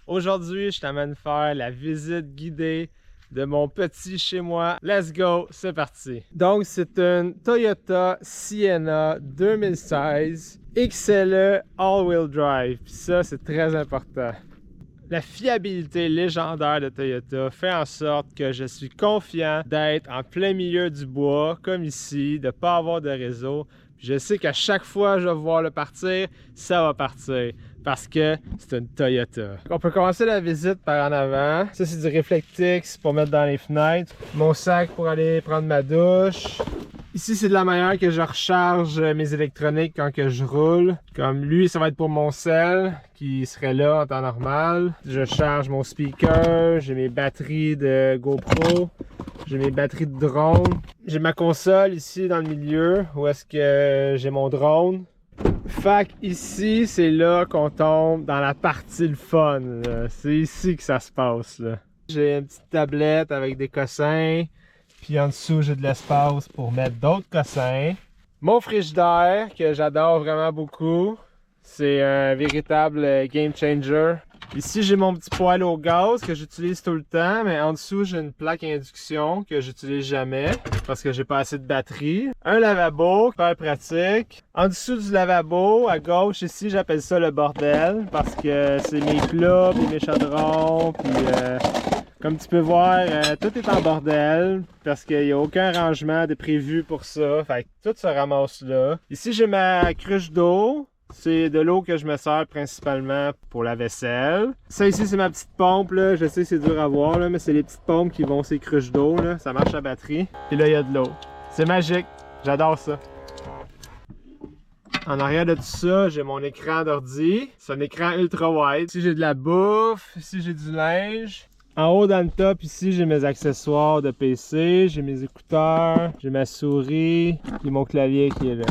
Aujourd'hui, je t'amène faire la visite guidée de mon petit chez moi. Let's go, c'est parti! Donc, c'est une Toyota Sienna 2016 XLE All-Wheel Drive. Puis ça, c'est très important. La fiabilité légendaire de Toyota fait en sorte que je suis confiant d'être en plein milieu du bois, comme ici, de ne pas avoir de réseau. Je sais qu'à chaque fois que je vais voir le partir, ça va partir parce que c'est une Toyota. On peut commencer la visite par en avant. Ça, c'est du Reflectix pour mettre dans les fenêtres. Mon sac pour aller prendre ma douche. Ici, c'est de la manière que je recharge mes électroniques quand que je roule. Comme lui, ça va être pour mon cell qui serait là en temps normal. Je charge mon speaker, j'ai mes batteries de GoPro, j'ai mes batteries de drone. J'ai ma console ici dans le milieu où est-ce que j'ai mon drone. Fait ici, c'est là qu'on tombe dans la partie le fun. C'est ici que ça se passe. J'ai une petite tablette avec des cossins. Puis en dessous, j'ai de l'espace pour mettre d'autres cossins. Mon frigidaire, que j'adore vraiment beaucoup. C'est un véritable game changer. Ici, j'ai mon petit poêle au gaz que j'utilise tout le temps, mais en dessous, j'ai une plaque à induction que j'utilise jamais parce que j'ai pas assez de batterie. Un lavabo, super pratique. En dessous du lavabo, à gauche, ici, j'appelle ça le bordel parce que c'est mes plats, puis mes chaudrons, puis comme tu peux voir, tout est en bordel parce qu'il n'y a aucun rangement de prévu pour ça. Fait que tout se ramasse là. Ici, j'ai ma cruche d'eau. C'est de l'eau que je me sers principalement pour la vaisselle. Ça ici, c'est ma petite pompe. Là. Je sais que c'est dur à voir, là, mais c'est les petites pompes qui vont ces cruches d'eau. Ça marche à batterie. Et là, il y a de l'eau. C'est magique. J'adore ça. En arrière de tout ça, j'ai mon écran d'ordi. C'est un écran ultra wide. Ici, j'ai de la bouffe. Ici, j'ai du linge. En haut dans le top, ici, j'ai mes accessoires de PC, j'ai mes écouteurs, j'ai ma souris, et mon clavier qui est là.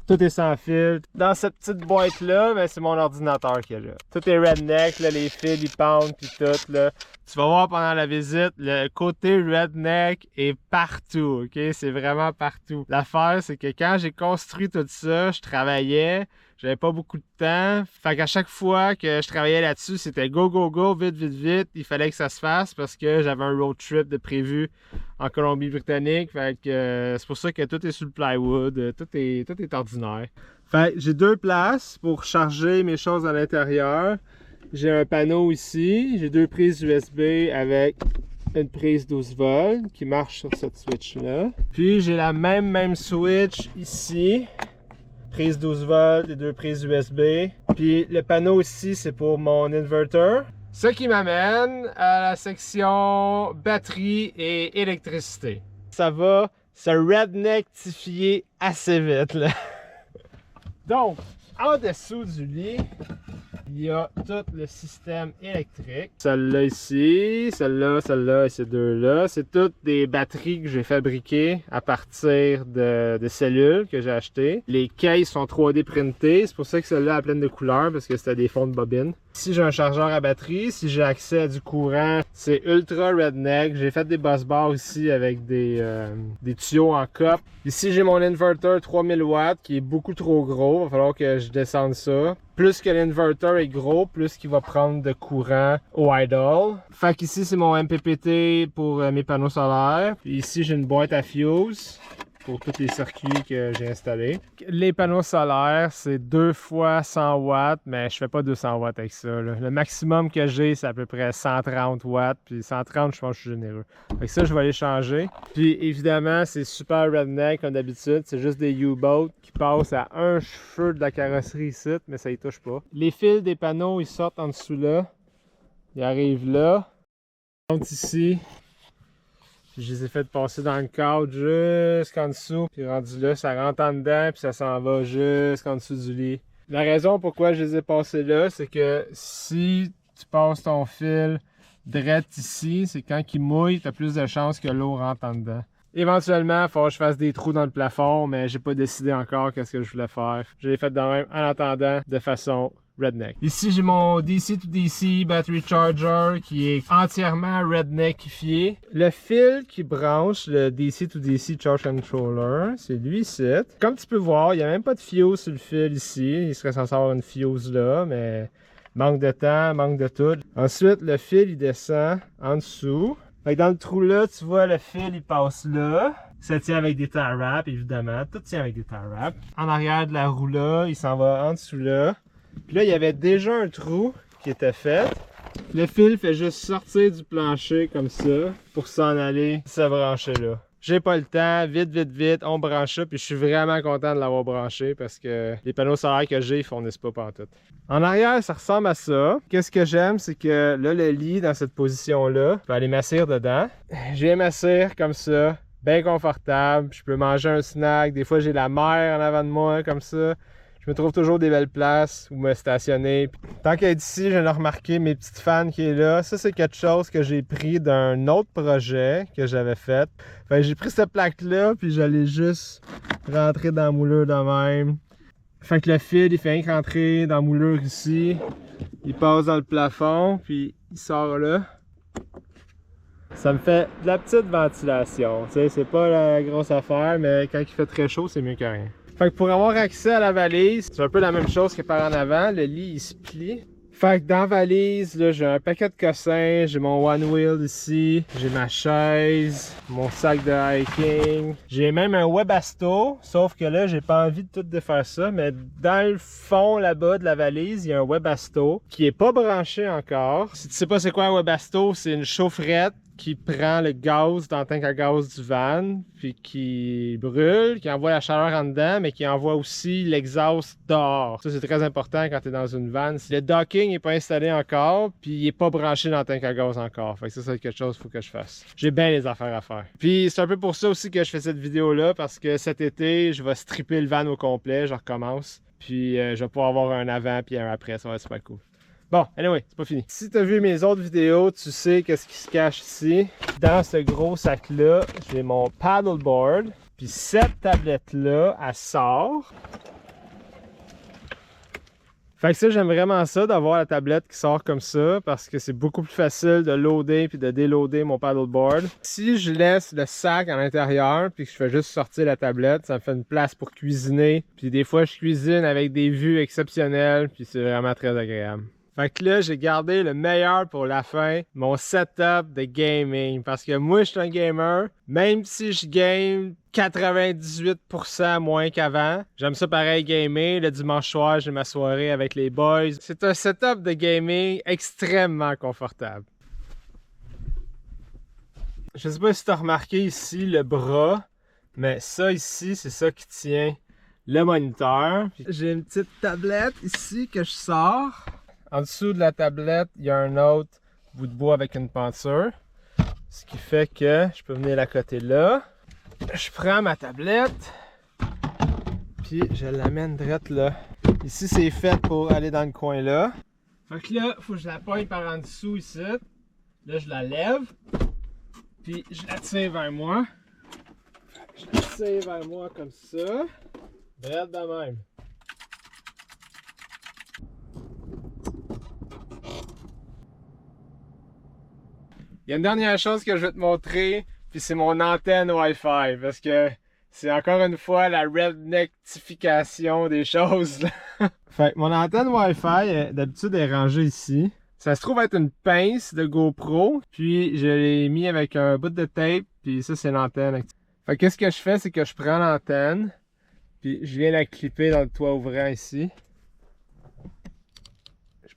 Tout est sans fil. Dans cette petite boîte-là, ben, c'est mon ordinateur qui est là. Tout est redneck, là, les fils, ils pendent, puis tout. Là. Tu vas voir pendant la visite, le côté redneck est partout, ok? C'est vraiment partout. L'affaire, c'est que quand j'ai construit tout ça, je travaillais, j'avais pas beaucoup de temps. Fait qu'à chaque fois que je travaillais là-dessus, c'était go, go, go, vite, vite, vite. Il fallait que ça se fasse parce que j'avais un road trip de prévu en Colombie-Britannique. Fait que c'est pour ça que tout est sur le plywood. Tout est ordinaire. Fait que j'ai deux places pour charger mes choses à l'intérieur. J'ai un panneau ici. J'ai deux prises USB avec une prise 12 volts qui marche sur cette switch-là. Puis j'ai la même switch ici. Prise 12 volts et deux prises USB. Puis le panneau ici, c'est pour mon inverter. Ce qui m'amène à la section batterie et électricité. Ça va se rednectifier assez vite, là. Donc, en dessous du lit, il y a tout le système électrique. Celle-là ici, celle-là et ces deux-là. C'est toutes des batteries que j'ai fabriquées à partir de cellules que j'ai achetées. Les cases sont 3D printées. C'est pour ça que celle-là est pleine de couleurs parce que c'était des fonds de bobine. Ici, j'ai un chargeur à batterie. Si j'ai accès à du courant, c'est ultra redneck. J'ai fait des bus bars ici avec des tuyaux en cop. Ici, j'ai mon inverter 3000 watts qui est beaucoup trop gros. Il va falloir que je descende ça. Plus que l'inverter est gros, plus qu'il va prendre de courant au idle. Fait qu'ici, c'est mon MPPT pour mes panneaux solaires. Puis ici, j'ai une boîte à fuse pour tous les circuits que j'ai installés. Les panneaux solaires, c'est 2 fois 100 watts, mais je fais pas 200 watts avec ça. Là. Le maximum que j'ai, c'est à peu près 130 watts, puis 130, je pense que je suis généreux. Fait que ça, je vais aller changer. Puis évidemment, c'est super redneck comme d'habitude, c'est juste des U-boats qui passent à un cheveu de la carrosserie ici, mais ça y touche pas. Les fils des panneaux, ils sortent en dessous là, ils arrivent là, ils montent ici. Je les ai fait passer dans le cadre jusqu'en dessous. Puis rendu là, ça rentre en dedans puis ça s'en va jusqu'en dessous du lit. La raison pourquoi je les ai passés là, c'est que si tu passes ton fil direct ici, c'est quand il mouille, tu as plus de chances que l'eau rentre en dedans. Éventuellement, il faut que je fasse des trous dans le plafond, mais j'ai pas décidé encore qu'est-ce que je voulais faire. Je l'ai fait de même en attendant de façon redneck. Ici, j'ai mon DC to DC battery charger qui est entièrement redneckifié. Le fil qui branche le DC to DC charge controller, c'est lui ici. Comme tu peux voir, il n'y a même pas de fuse sur le fil ici. Il serait censé avoir une fuse là, mais Manque de temps, manque de tout. Ensuite, le fil, il descend en dessous. Fait que dans le trou là, tu vois, le fil, il passe là. Ça tient avec des tie wraps, évidemment. Tout tient avec des tie wraps. En arrière de la roue là, il s'en va en dessous là. Puis là, il y avait déjà un trou qui était fait. Le fil fait juste sortir du plancher comme ça pour s'en aller se brancher là. J'ai pas le temps, vite, on branche ça, puis je suis vraiment content de l'avoir branché parce que les panneaux solaires que j'ai, ils fournissent pas pantoute. En arrière, ça ressemble à ça. Qu'est-ce que j'aime, c'est que là, le lit, dans cette position-là, je peux aller m'asseoir dedans. J'ai m'asseoir comme ça, bien confortable. Je peux manger un snack. Des fois, j'ai la mer en avant de moi, comme ça. Je me trouve toujours des belles places où me stationner. Tant qu'être ici, je viens de remarquer mes petites fans qui est là. Ça, c'est quelque chose que j'ai pris d'un autre projet que j'avais fait. Fait que j'ai pris cette plaque-là, puis j'allais juste rentrer dans la moulure de même. Fait que le fil, il fait rien que rentrer dans la moulure ici. Il passe dans le plafond, puis il sort là. Ça me fait de la petite ventilation. Tu sais, c'est pas la grosse affaire, mais quand il fait très chaud, c'est mieux que rien. Fait que pour avoir accès à la valise, c'est un peu la même chose que par en avant. Le lit, il se plie. Fait que dans la valise, là, j'ai un paquet de cossins, j'ai mon One Wheel ici, j'ai ma chaise, mon sac de hiking. J'ai même un Webasto, sauf que là, j'ai pas envie de tout défaire ça, mais dans le fond là-bas de la valise, il y a un Webasto qui est pas branché encore. Si tu sais pas c'est quoi un Webasto, c'est une chaufferette qui prend le gaz dans le tank à gaz du van, puis qui brûle, qui envoie la chaleur en dedans, mais qui envoie aussi l'exhaust dehors. Ça, c'est très important quand tu es dans une van. Si le docking n'est pas installé encore, puis il n'est pas branché dans le tank à gaz encore. Fait que ça, c'est quelque chose qu'il faut que je fasse. J'ai bien les affaires à faire. Puis c'est un peu pour ça aussi que je fais cette vidéo-là, parce que cet été, je vais stripper le van au complet, je recommence. Puis je vais pouvoir avoir un avant puis un après, ça va être super cool. Bon, anyway, c'est pas fini. Si tu as vu mes autres vidéos, tu sais qu'est-ce qui se cache ici. Dans ce gros sac-là, j'ai mon paddleboard. Puis cette tablette-là, elle sort. Fait que ça, j'aime vraiment ça, d'avoir la tablette qui sort comme ça, parce que c'est beaucoup plus facile de loader puis de déloader mon paddleboard. Si je laisse le sac à l'intérieur puis que je fais juste sortir la tablette, ça me fait une place pour cuisiner. Puis des fois, je cuisine avec des vues exceptionnelles, puis c'est vraiment très agréable. Fait que là, j'ai gardé le meilleur pour la fin, mon setup de gaming. Parce que moi, je suis un gamer, même si je game 98% moins qu'avant. J'aime ça pareil gamer. Le dimanche soir, j'ai ma soirée avec les boys. C'est un setup de gaming extrêmement confortable. Je sais pas si tu as remarqué ici le bras, mais ça ici, c'est ça qui tient le moniteur. J'ai une petite tablette ici que je sors. En dessous de la tablette, il y a un autre bout de bois avec une penture. Ce qui fait que je peux venir la côté là. Je prends ma tablette. Puis je l'amène direct là. Ici, c'est fait pour aller dans le coin là. Fait que là, il faut que je la pogne par en dessous ici. Là, je la lève. Puis je la tire vers moi. Je la tire vers moi comme ça. Direct de même. Il y a une dernière chose que je vais te montrer, puis c'est mon antenne Wi-Fi, parce que c'est encore une fois la rednectification des choses. Fait que mon antenne Wi-Fi, d'habitude, est rangée ici. Ça se trouve être une pince de GoPro, puis je l'ai mis avec un bout de tape, puis ça, c'est l'antenne. Fait que qu'est-ce que je fais, c'est que je prends l'antenne, puis je viens la clipper dans le toit ouvrant ici.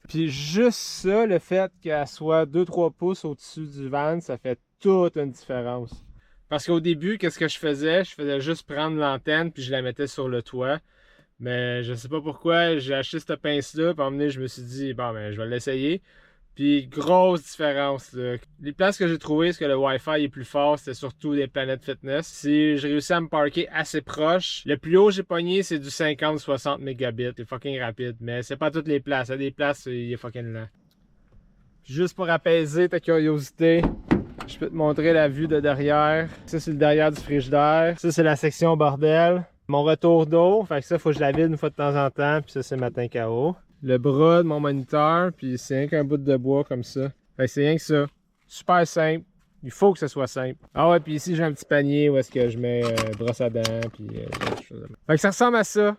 Puis juste ça, le fait qu'elle soit 2-3 pouces au-dessus du van, ça fait toute une différence. Parce qu'au début, qu'est-ce que je faisais? Je faisais juste prendre l'antenne puis je la mettais sur le toit. Mais je sais pas pourquoi, j'ai acheté cette pince-là, puis à un moment donné, je me suis dit, bon, ben, je vais l'essayer. Puis grosse différence, là. Les places que j'ai trouvées, parce que le Wi-Fi est plus fort, c'était surtout des Planet Fitness. Si j'ai réussi à me parker assez proche, le plus haut j'ai pogné, c'est du 50-60 mégabits. C'est fucking rapide, mais c'est pas toutes les places. Il y a des places, il est fucking lent. Puis juste pour apaiser ta curiosité, je peux te montrer la vue de derrière. Ça, c'est le derrière du frigidaire. Ça, c'est la section bordel. Mon retour d'eau, fait que ça, faut que je la vide une fois de temps en temps. Puis ça, c'est ma tank à eau. Le bras de mon moniteur, puis c'est rien qu'un bout de bois comme ça. Fait que c'est rien que ça. Super simple. Il faut que ce soit simple. Ah ouais, puis ici j'ai un petit panier où est-ce que je mets brosse à dents, puis d'autres choses. Fait que ça ressemble à ça.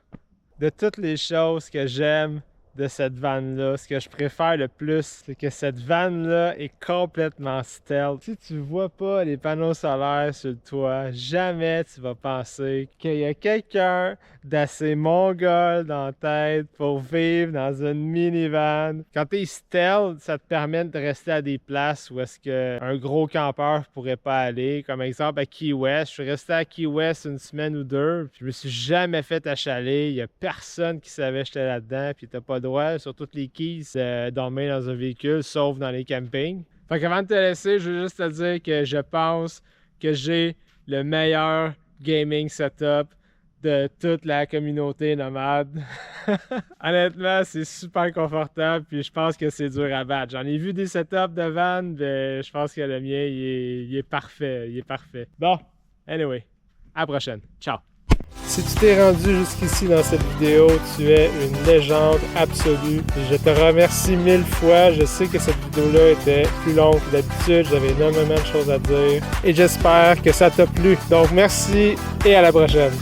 De toutes les choses que j'aime de cette van-là. Ce que je préfère le plus, c'est que cette van-là est complètement stealth. Si tu vois pas les panneaux solaires sur le toit, jamais tu vas penser qu'il y a quelqu'un d'assez mongol dans la tête pour vivre dans une minivan. Quand t'es stealth, ça te permet de rester à des places où est-ce qu'un gros campeur pourrait pas aller. Comme exemple à Key West. Je suis resté à Key West une semaine ou deux, puis je me suis jamais fait achaler. Il y a personne qui savait que j'étais là-dedans, puis t'as pas le droit sur toutes les keys dormir dans un véhicule, sauf dans les campings. Fait qu'avant de te laisser, je veux juste te dire que je pense que j'ai le meilleur gaming setup de toute la communauté nomade. Honnêtement, c'est super confortable, puis je pense que c'est dur à battre. J'en ai vu des setups de van, mais je pense que le mien, il est parfait. Il est parfait. Bon, anyway, à la prochaine. Ciao! Si tu t'es rendu jusqu'ici dans cette vidéo, tu es une légende absolue. Je te remercie 1000 fois. Je sais que cette vidéo-là était plus longue que d'habitude. J'avais énormément de choses à dire. Et j'espère que ça t'a plu. Donc merci et à la prochaine.